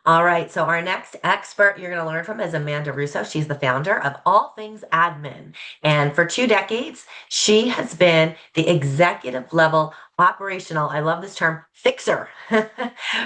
All right, so our next expert you're going to learn from is Amanda Russo. She's the founder of All Things Admin. And for 2 decades, she has been the executive level operational, I love this term, fixer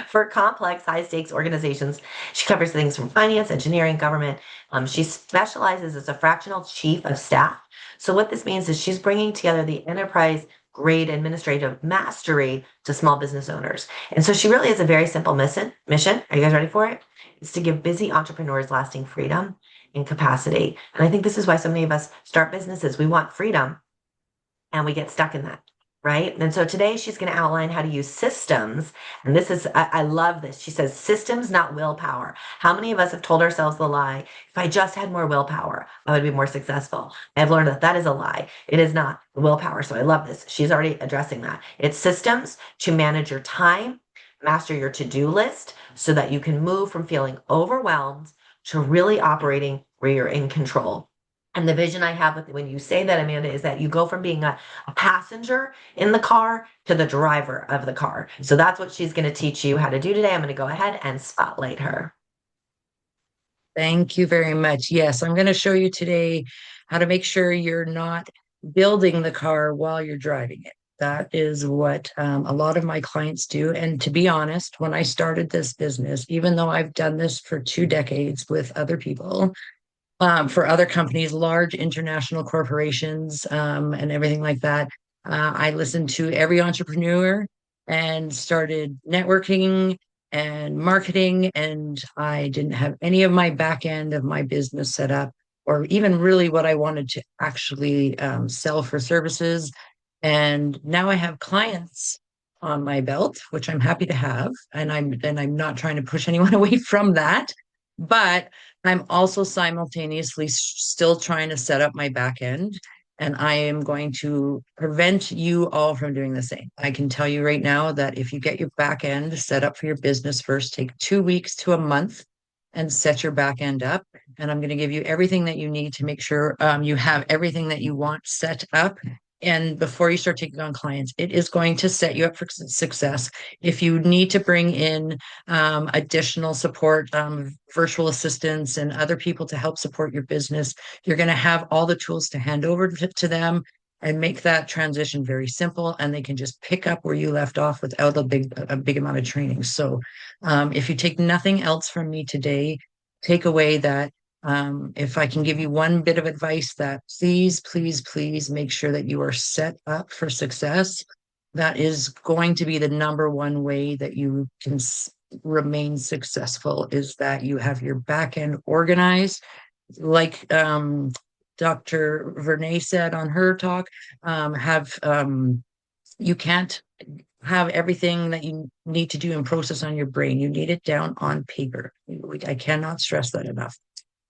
for complex, high stakes organizations. She covers things from finance, engineering, government. She specializes as a fractional chief of staff. So, what this means is she's bringing together the enterprise grade administrative mastery to small business owners. And so she really has a very simple mission. Are you guys ready for it? It's to give busy entrepreneurs lasting freedom and capacity. And I think this is why so many of us start businesses. We want freedom and we get stuck in that. Right. And so today she's going to outline how to use systems. And this is, I love this. She says, systems, not willpower. How many of us have told ourselves the lie? If I just had more willpower, I would be more successful. I've learned that that is a lie. It is not willpower. So I love this. She's already addressing that. It's systems to manage your time, master your to-do list so that you can move from feeling overwhelmed to really operating where you're in control. And the vision I have with when you say that, Amanda, is that you go from being a passenger in the car to the driver of the car. So that's what she's going to teach you how to do today. I'm going to go ahead and spotlight her. Thank you very much. Yes, I'm going to show you today how to make sure you're not building the car while you're driving it. That is what a lot of my clients do. And to be honest, when I started this business, even though I've done this for 2 decades with other people, for other companies, large international corporations, and everything like that, I listened to every entrepreneur and started networking and marketing. And I didn't have any of my back end of my business set up, or even really what I wanted to actually sell for services. And now I have clients on my belt, which I'm happy to have, and I'm not trying to push anyone away from that. But I'm also simultaneously still trying to set up my back end. And I am going to prevent you all from doing the same. I can tell you right now that if you get your back end set up for your business first, take 2 weeks to a month and set your back end up. And I'm going to give you everything that you need to make sure you have everything that you want set up. And before you start taking on clients, it is going to set you up for success. If you need to bring in additional support, virtual assistants, and other people to help support your business, you're going to have all the tools to hand over to them and make that transition very simple. And they can just pick up where you left off without a big amount of training. So, if you take nothing else from me today, take away that. If I can give you one bit of advice, that please, please, please make sure that you are set up for success. That is going to be the number one way that you can remain successful, is that you have your back end organized. Like Dr. Vernay said on her talk, have you can't have everything that you need to do and process on your brain. You need it down on paper. I cannot stress that enough.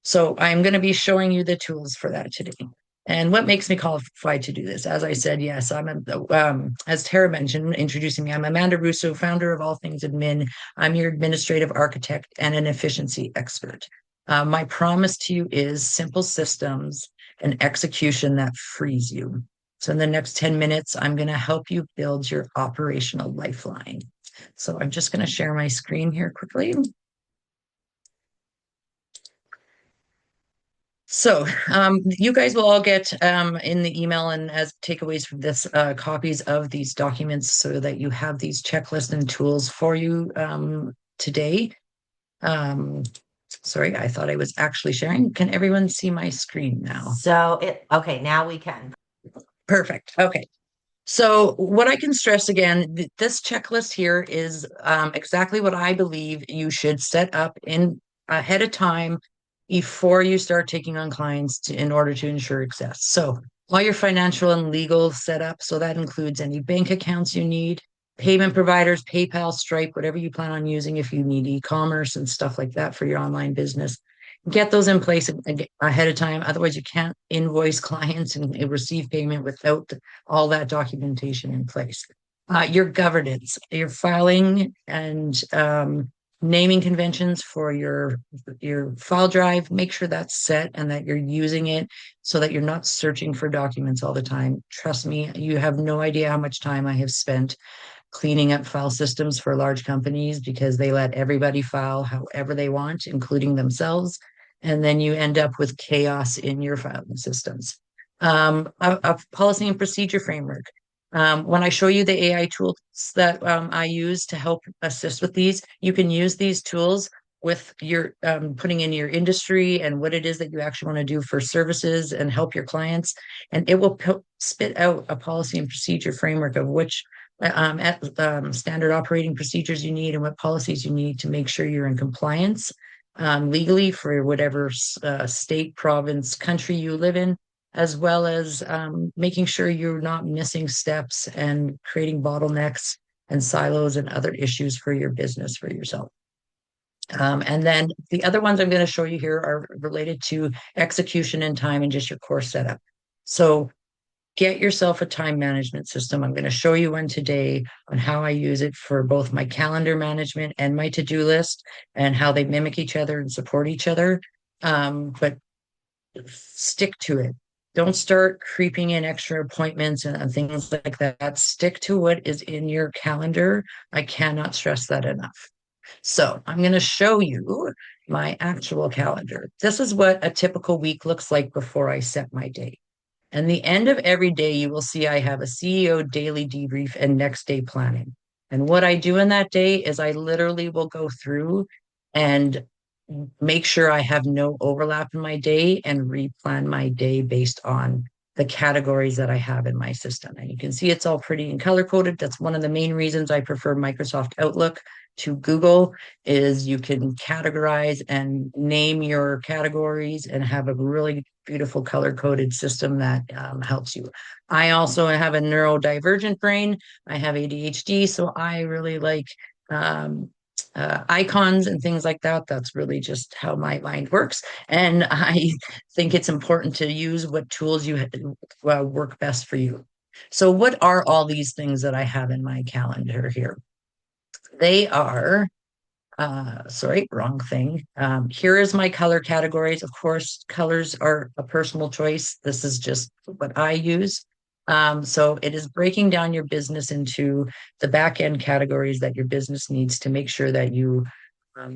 So I'm going to be showing you the tools for that today. And what makes me qualified to do this? As I said, yes, as Tara mentioned, introducing me, I'm Amanda Russo, founder of All Things Admin. I'm your administrative architect and an efficiency expert. My promise to you is simple systems and execution that frees you. So in the next 10 minutes, I'm going to help you build your operational lifeline. So I'm just going to share my screen here quickly. So, you guys will all get in the email and as takeaways from this copies of these documents so that you have these checklists and tools for you today. Um, Sorry, I thought I was actually sharing. Can everyone see my screen now? Okay, now we can. Perfect. Okay. So, what I can stress again, this checklist here is exactly what I believe you should set up in ahead of time before you start taking on clients in order to ensure success. So, all your financial and legal setup. So, that includes any bank accounts you need, payment providers, PayPal, Stripe, whatever you plan on using if you need e commerce and stuff like that for your online business. Get those in place ahead of time. Otherwise, you can't invoice clients and receive payment without all that documentation in place. Your governance, your filing and naming conventions for your file drive. Make sure that's set and that you're using it so that you're not searching for documents all the time. Trust me, you have no idea how much time I have spent cleaning up file systems for large companies because they let everybody file however they want, including themselves. And then you end up with chaos in your filing systems. A policy and procedure framework. When I show you the AI tools that I use to help assist with these, you can use these tools with your putting in your industry and what it is that you actually want to do for services and help your clients. And it will spit out a policy and procedure framework of which standard operating procedures you need and what policies you need to make sure you're in compliance legally for whatever state, province, country you live in, as well as making sure you're not missing steps and creating bottlenecks and silos and other issues for your business for yourself. And then the other ones I'm going to show you here are related to execution and time and just your course setup. So get yourself a time management system. I'm going to show you one today on how I use it for both my calendar management and my to-do list and how they mimic each other and support each other. But stick to it. Don't start creeping in extra appointments and things like that. Stick to what is in your calendar. I cannot stress that enough. So I'm going to show you my actual calendar. This is what a typical week looks like before I set my day. And the end of every day, you will see I have a CEO daily debrief and next day planning. And what I do in that day is I literally will go through and make sure I have no overlap in my day and replan my day based on the categories that I have in my system. And you can see it's all pretty and color coded. That's one of the main reasons I prefer Microsoft Outlook to Google is you can categorize and name your categories and have a really beautiful color coded system that helps you. I also have a neurodivergent brain. I have ADHD, so I really like icons and things like that. That's really just how my mind works. And I think it's important to use what tools you work best for you. So, what are all these things that I have in my calendar here? They are sorry, wrong thing. Here is my color categories. Of course, colors are a personal choice. This is just what I use. So it is breaking down your business into the back end categories that your business needs to make sure that you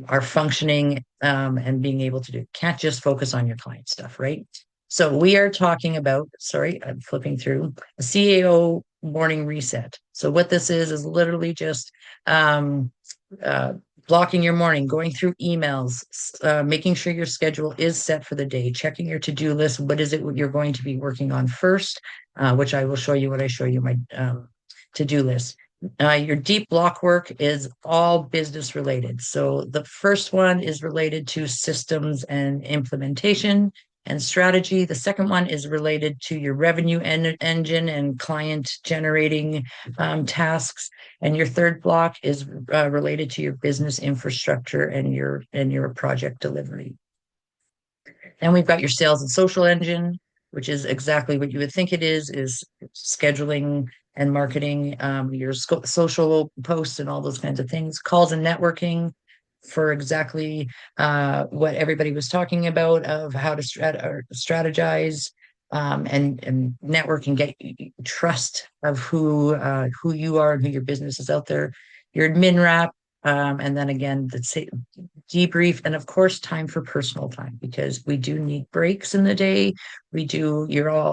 are functioning and being able to do. Can't just focus on your client stuff, right? So we are talking about, sorry, I'm flipping through a CAO morning reset. So what this is literally just uh, blocking your morning, going through emails, making sure your schedule is set for the day, checking your to-do list. What is it you're going to be working on first? Which I will show you when I show you my to-do list. Your deep block work is all business related. So the first one is related to systems and implementation and strategy. The second one is related to your revenue engine and client generating tasks. And your third block is related to your business infrastructure and your project delivery. Then we've got your sales and social engine, which is exactly what you would think it is scheduling and marketing, your social posts and all those kinds of things, calls and networking for exactly what everybody was talking about of how to strategize and network and get trust of who you are and who your business is out there. Your admin wrap, and then again, the debrief, and of course, time for personal time because we do need breaks in the day. We do,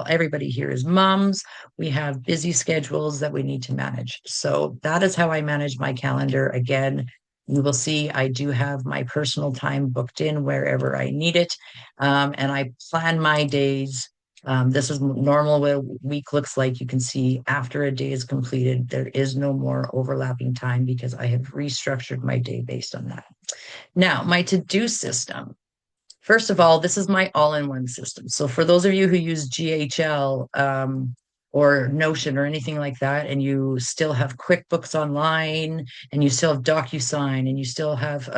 everybody here is moms. We have busy schedules that we need to manage. So that is how I manage my calendar. Again, you will see I do have my personal time booked in wherever I need it. And I plan my days. This is normal what a week looks like. You can see after a day is completed, there is no more overlapping time because I have restructured my day based on that. Now, my to-do system. First of all, this is my all-in-one system. So for those of you who use GHL or Notion or anything like that, and you still have QuickBooks Online, and you still have DocuSign, and you still have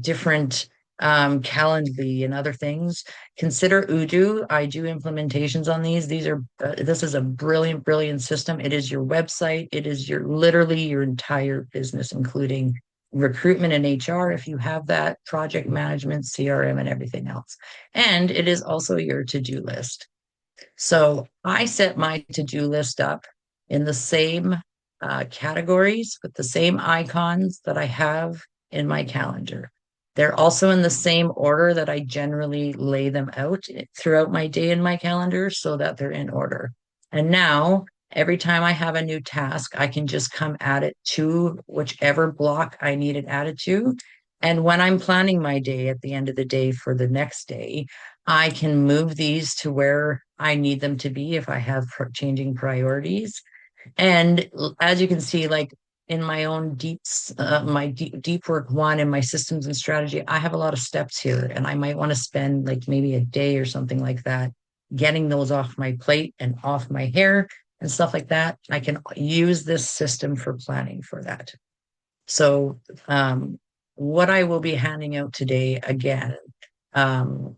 different Calendly and other things, consider Odoo. I do implementations on these. This is a brilliant, brilliant system. It is your website. It is literally your entire business, including recruitment and HR, if you have that, project management, CRM, and everything else. And it is also your to-do list. So I set my to-do list up in the same categories with the same icons that I have in my calendar. They're also in the same order that I generally lay them out throughout my day in my calendar so that they're in order. And now, every time I have a new task, I can just come add it to whichever block I need it added to. And when I'm planning my day at the end of the day for the next day, I can move these to where I need them to be if I have changing priorities. And as you can see, like in my own my deep work one and my systems and strategy, I have a lot of steps here, and I might want to spend like maybe a day or something like that getting those off my plate and off my hair and stuff like that. I can use this system for planning for that. So, what I will be handing out today again, um,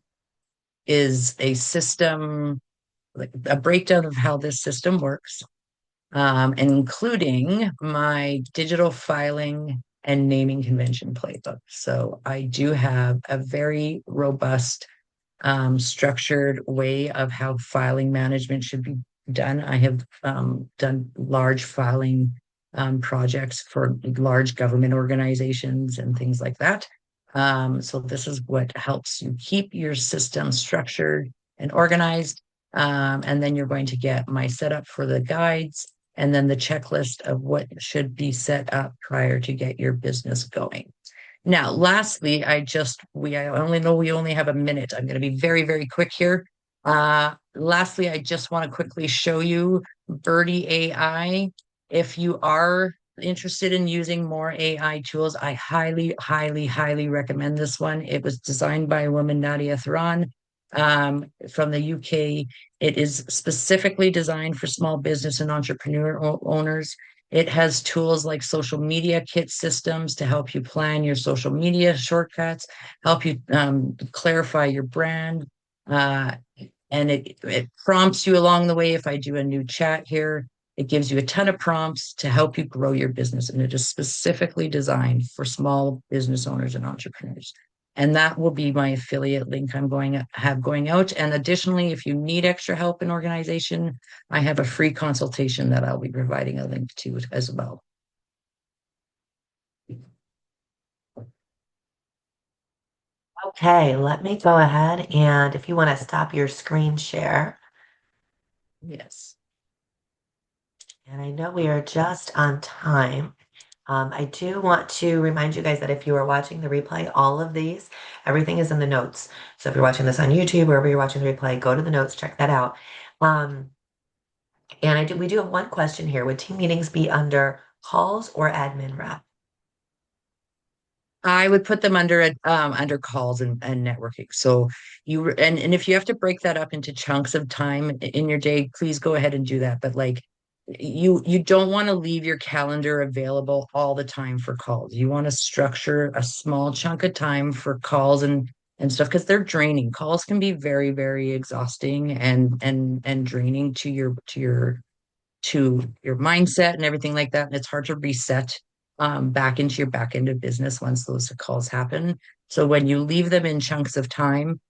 is a system, like a breakdown of how this system works, including my digital filing and naming convention playbook. So I do have a very robust, structured way of how filing management should be done. I have done large filing projects for large government organizations and things like that. So this is what helps you keep your system structured and organized. And then you're going to get my setup for the guides and then the checklist of what should be set up prior to get your business going. Now, lastly, I only know we only have a minute. I'm going to be very, very quick here. Lastly, I just want to quickly show you Birdie AI. If you are interested in using more AI tools, I highly, highly, highly recommend this one. It was designed by a woman, Nadia Thuran, from the UK. It is specifically designed for small business and entrepreneur owners. It has tools like social media kit systems to help you plan your social media shortcuts, help you clarify your brand. Uh, and it prompts you along the way. If I do a new chat here, it gives you a ton of prompts to help you grow your business. And it is specifically designed for small business owners and entrepreneurs. And that will be my affiliate link I'm going to have going out. And additionally, if you need extra help in organization, I have a free consultation that I'll be providing a link to as well. Okay, let me go ahead and if you want to stop your screen share, Yes. and I know we are just on time. I do want to remind you guys that if you are watching the replay, all of these, everything is in the notes. So if you're watching this on YouTube, wherever you're watching the replay, go to the notes, check that out. And we do have one question here. Would team meetings be under calls or admin rep? I would put them under calls and networking. So and if you have to break that up into chunks of time in your day, please go ahead and do that. But like you don't want to leave your calendar available all the time for calls. You want to structure a small chunk of time for calls and stuff because they're draining. Calls can be very, very exhausting and draining to your mindset and everything like that. And it's hard to reset back into your back end of business once those calls happen. So when you leave them in chunks of time,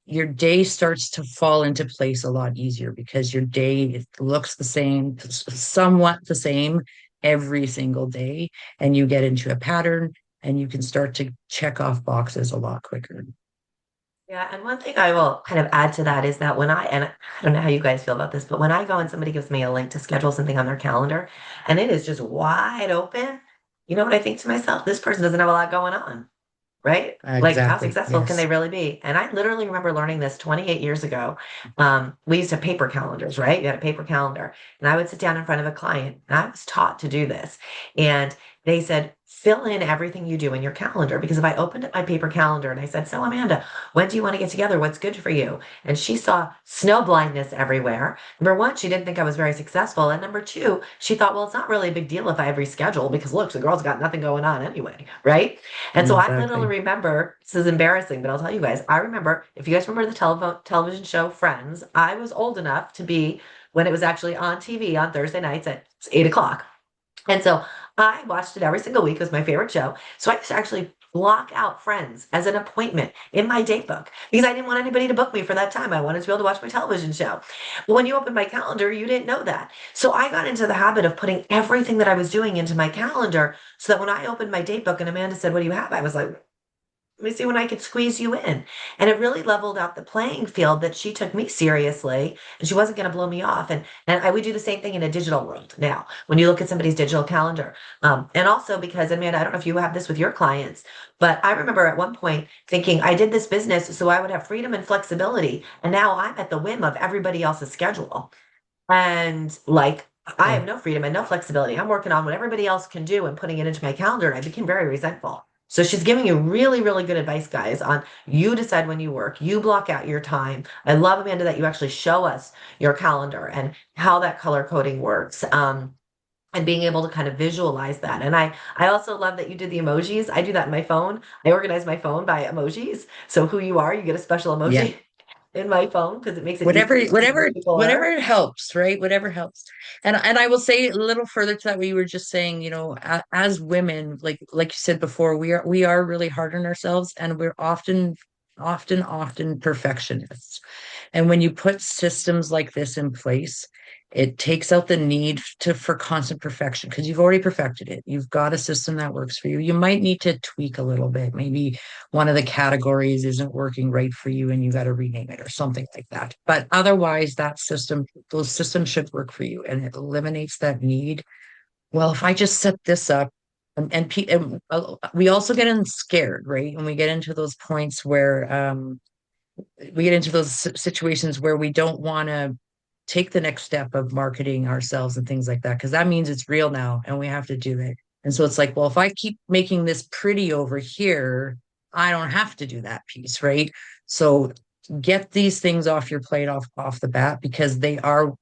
your day starts to fall into place a lot easier because your day looks the same, somewhat the same every single day. And you get into a pattern and you can start to check off boxes a lot quicker. Yeah, and one thing I will kind of add to that is that and I don't know how you guys feel about this, but when I go and somebody gives me a link to schedule something on their calendar and it is just wide open, you know what I think to myself? This person doesn't have a lot going on. Right? Like, how Exactly. successful can they Yes. really be? And I literally remember learning this 28 years ago. We used to have paper calendars, right? You had a paper calendar, and I would sit down in front of a client, and I was taught to do this. And they said, fill in everything you do in your calendar. Because if I opened up my paper calendar and I said, so Amanda, when do you want to get together? What's good for you? And she saw snow blindness everywhere. Number one, she didn't think I was very successful. And number two, she thought, well, it's not really a big deal if I reschedule because look, the girl's got nothing going on anyway, right? And so I literally Exactly. remember, this is embarrassing, but I'll tell you guys, I remember, if you guys remember the television show Friends, I was old enough to be when it was actually on TV on Thursday nights at 8 o'clock. And so I watched it every single week. It was my favorite show. So I used to actually block out friends as an appointment in my date book because I didn't want anybody to book me for that time. I wanted to be able to watch my television show. But when you open my calendar, you didn't know that. So I got into the habit of putting everything that I was doing into my calendar so that when I opened my date book and Amanda said, "What do you have?" I was like, "Let me see when I could squeeze you in." And it really leveled out the playing field that she took me seriously and she wasn't going to blow me off. And I would do the same thing in a digital world now when you look at somebody's digital calendar. And also because, Amanda, I don't know if you have this with your clients, but I remember at one point thinking I did this business so I would have freedom and flexibility. And now I'm at the whim of everybody else's schedule. And like, I Yeah. have no freedom and no flexibility. I'm working on what everybody else can do and putting it into my calendar. And I became very resentful. So she's giving you really, really good advice, guys, on you decide when you work, you block out your time. I love, Amanda, that you actually show us your calendar and how that color coding works. And being able to kind of visualize that. And I also love that you did the emojis. I do that in my phone. I organize my phone by emojis. So who you are, you get a special Yeah. emoji in my phone because it makes it easy Whatever, to see who whatever, people are. whatever helps, right? Whatever helps. And I will say a little further to that, what you were just saying, as women, like you said before, we are really hard on ourselves, and we're often perfectionists. And when you put systems like this in place, it takes out the need for constant perfection because you've already perfected it. You've got a system that works for you. You might need to tweak a little bit. Maybe one of the categories isn't working right for you and you got to rename it or something like that. But otherwise, those systems should work for you, and it eliminates that need. Well, if I just set this up, and we also get in scared, right? And we get into those points where we get into those situations where we don't want to take the next step of marketing ourselves and things like that because that means it's real now and we have to do it. And so it's like, well, if I keep making this pretty over here, I don't have to do that piece, right? So get these things off your plate off the bat because they are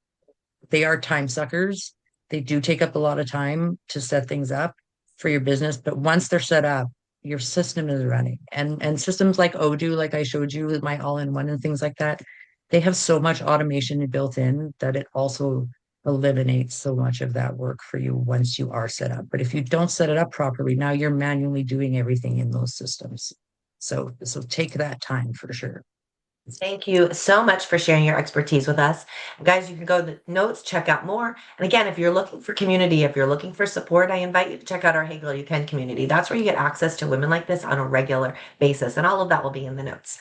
time suckers. They do take up a lot of time to set things up for your business, but once they're set up, your system is running. And systems like Odoo, like I showed you with my all-in-one and things like that, they have so much automation built in that it also eliminates so much of that work for you once you are set up. But if you don't set it up properly, now you're manually doing everything in those systems. So take that time for sure. Thank you so much for sharing your expertise with us. Guys, you can go to the notes, check out more. And again, if you're looking for community, if you're looking for support, I invite you to check out our Hey Girl You Can community. That's where you get access to women like this on a regular basis. And all of that will be in the notes.